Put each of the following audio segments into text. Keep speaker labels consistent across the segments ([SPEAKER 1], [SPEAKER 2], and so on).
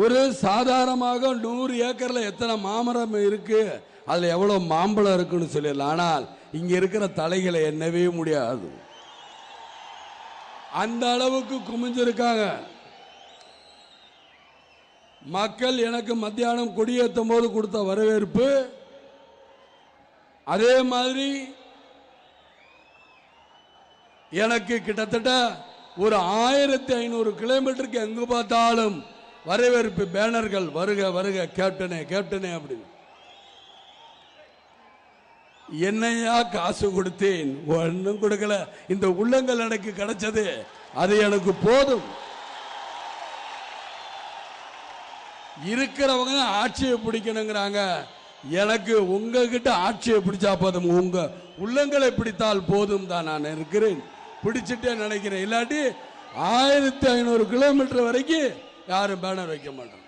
[SPEAKER 1] ஒரு சாதாரணமாக 100 ஏக்கர்ல எத்தனை மாமரம் இருக்கு, அதுல எவ்வளவு மாம்பழம் இருக்குன்னு சொல்லிடலாம். ஆனால் இங்க இருக்கிற தலைகளை எண்ணவே முடியாது. அந்த அளவுக்கு குமிஞ்சிருக்காங்க மக்கள். எனக்கு மத்தியானம் கொடியேற்றும் போது கொடுத்த வரவேற்பு, அதே மாதிரி எனக்கு கிட்டத்தட்ட ஒரு 1500 கிலோமீட்டருக்கு எங்கு பார்த்தாலும் வரவேற்பு பேனர்கள், வருக வருக கேப்டனே கேப்டனே அப்படின்னு. என்னையா காசு கொடுத்தேன், ஒன்னும் கொடுக்கல. இந்த உள்ளங்கள் எனக்கு கிடைச்சது, அது எனக்கு போதும். இருக்கிறவங்க ஆட்சியை பிடிக்கணுங்கிறாங்க. எனக்கு உங்ககிட்ட ஆட்சியை பிடிச்சா போதும், உங்க உள்ளங்களை பிடித்தால் போதும் தான் நான் இருக்கிறேன். பிடிச்சிட்டே நினைக்கிறேன். இல்லாட்டி 1500 கிலோமீட்டர் வரைக்கும் யாரும் பேனர் வைக்க மாட்டாங்க.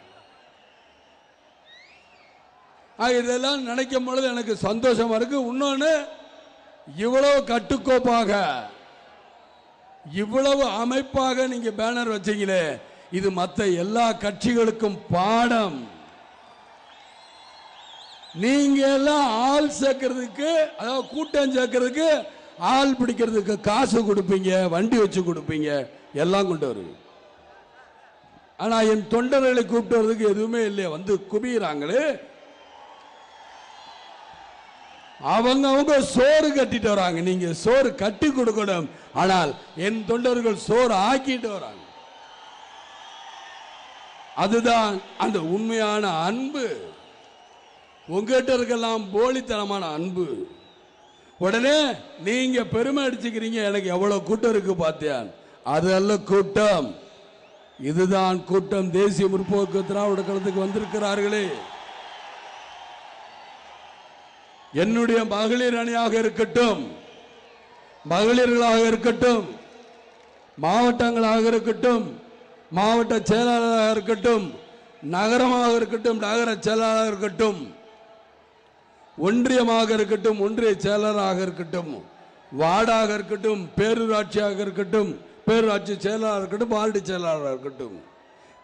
[SPEAKER 1] இதெல்லாம் நினைக்கும் பொழுது எனக்கு சந்தோஷமா இருக்கு. இன்னொன்னு, இவ்வளவு கட்டுக்கோப்பாக இவ்வளவு அமைப்பாக நீங்க பேனர் வச்சீங்களே, இது மற்ற எல்லா கட்சிகளுக்கும் பாடம். நீங்க எல்லாம் ஆள் சேர்க்கறதுக்கு, அதாவது கூட்டம் சேர்க்கறதுக்கு, ஆள் பிடிக்கிறதுக்கு காசு கொடுப்பீங்க, வண்டி வச்சு கொடுப்பீங்க, எல்லாம் கொண்டு வருவீங்க. ஆனா என் தொண்டர்களை கூப்பிட்டு வர்றதுக்கு எதுவுமே இல்லையா, வந்து குவிறாங்களே. அவங்க சோறு கட்டிட்டு வராங்க, நீங்க சோறு கட்டி கொடுக்கணும். ஆனால் என் தொண்டர்கள் சோறு ஆக்கிட்டு வராங்க. அதுதான் அந்த உண்மையான அன்பு. உங்ககிட்ட இருக்கலாம் போலித்தனமான அன்பு. உடனே நீங்க பெருமை அடிச்சுக்கிறீங்க, எனக்கு எவ்வளவு கூட்டம் இருக்கு பார்த்தியா. அது அல்ல கூட்டம், இதுதான் கூட்டம். தேசிய முற்போக்கு திராவிட கழகத்துக்கு வந்திருக்கிறார்களே, என்னுடைய மகளிர் அணியாக இருக்கட்டும், மகளிர்களாக இருக்கட்டும், மாவட்டங்களாக இருக்கட்டும், மாவட்ட செயலாளராக இருக்கட்டும், நகரமாக இருக்கட்டும், நகர செயலாளராக இருக்கட்டும், ஒன்றியமாக இருக்கட்டும், ஒன்றிய செயலராக இருக்கட்டும், வார்டாக இருக்கட்டும், பேரூராட்சியாக இருக்கட்டும், பேரூராட்சி செயலாளர் இருக்கட்டும், வார்டு செயலாளராக இருக்கட்டும்,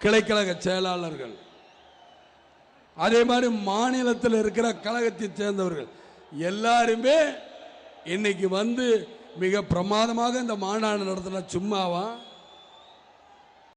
[SPEAKER 1] கிளைக்கழக செயலாளர்கள், அதே மாதிரி மாநிலத்தில் இருக்கிற கழகத்தை சேர்ந்தவர்கள் எல்லாருமே இன்னைக்கு வந்து மிக பிரமாதமாக இந்த மாநாடு நடத்தின. சும்மாவா?